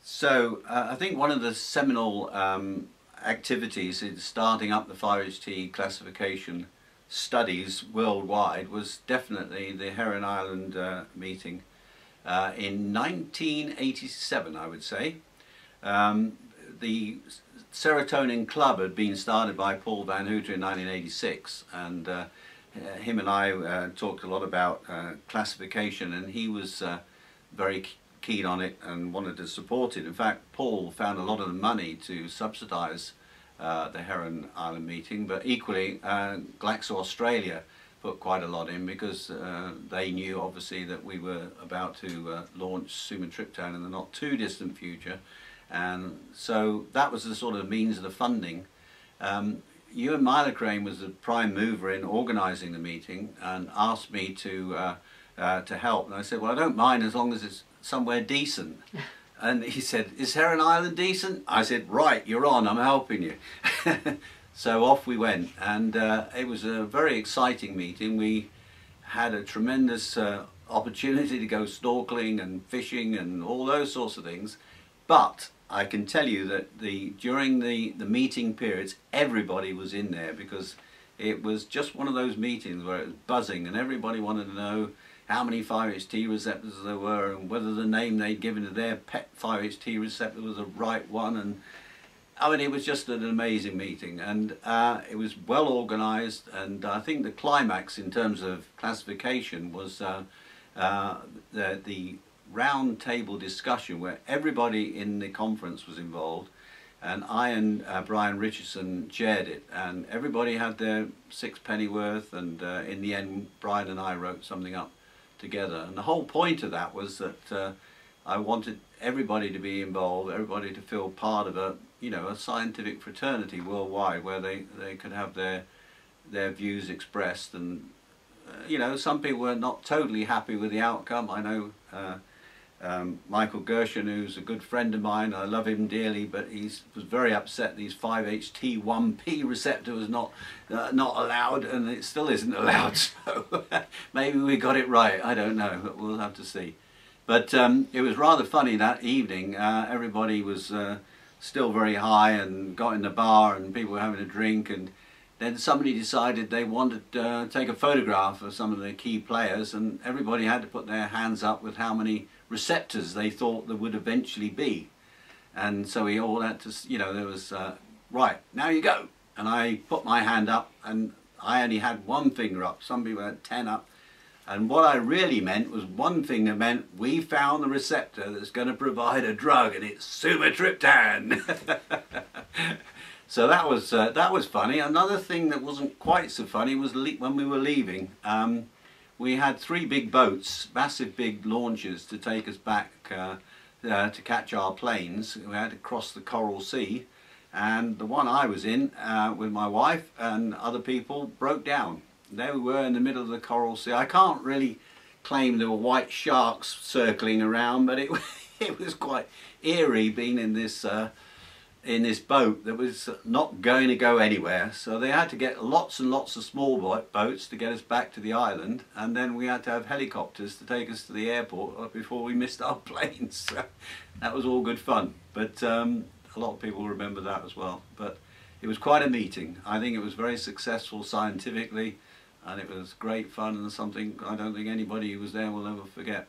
So I think one of the seminal activities in starting up the 5-HT classification studies worldwide was definitely the Heron Island meeting in 1987, I would say. The Serotonin Club had been started by Paul Van Hooter in 1986, and him and I talked a lot about classification, and he was very keen on it and wanted to support it. In fact, Paul found a lot of the money to subsidise the Heron Island meeting, but equally Glaxo Australia put quite a lot in, because they knew obviously that we were about to launch sumatriptan in the not too distant future, and so that was the sort of means of the funding. Ewan Migraine was the prime mover in organising the meeting and asked me to help, and I said, well, I don't mind as long as it's somewhere decent. And he said, is Heron Island decent? I said, right, you're on, I'm helping you. So off we went, and it was a very exciting meeting. We had a tremendous opportunity to go snorkeling and fishing and all those sorts of things, but I can tell you that during the meeting periods, everybody was in there, because it was just one of those meetings where it was buzzing and everybody wanted to know how many 5-HT receptors there were, and whether the name they'd given to their pet 5-HT receptor was the right one. And I mean, it was just an amazing meeting, and it was well organised, and I think the climax in terms of classification was the round table discussion where everybody in the conference was involved, and I and Brian Richardson chaired it, and everybody had their sixpenny worth, and in the end Brian and I wrote something up together. And the whole point of that was that I wanted everybody to be involved, everybody to feel part of a scientific fraternity worldwide, where they could have their views expressed. And some people were not totally happy with the outcome. I know Michael Gershon, who's a good friend of mine, I love him dearly, but he was very upset these 5-HT1P receptor was not allowed, and it still isn't allowed. So maybe we got it right, I don't know, but we'll have to see. But it was rather funny that evening. Everybody was still very high and got in the bar, and people were having a drink, and then somebody decided they wanted to take a photograph of some of the key players, and everybody had to put their hands up with how many receptors they thought there would eventually be. And so we all had to, there was, right, now you go. And I put my hand up, and I only had one finger up. Some people had 10 up. And what I really meant was one finger meant we found the receptor that's going to provide a drug, and it's sumatriptan. So that was funny. Another thing that wasn't quite so funny was when we were leaving. We had 3 big boats, massive big launches, to take us back to catch our planes. We had to cross the Coral Sea, and the one I was in with my wife and other people broke down. There we were in the middle of the Coral Sea. I can't really claim there were white sharks circling around, but it was quite eerie being in this boat that was not going to go anywhere. So they had to get lots and lots of small boats to get us back to the island, and then we had to have helicopters to take us to the airport before we missed our planes. So that was all good fun, but a lot of people remember that as well. But it was quite a meeting. I think it was very successful scientifically, and it was great fun, and something I don't think anybody who was there will ever forget.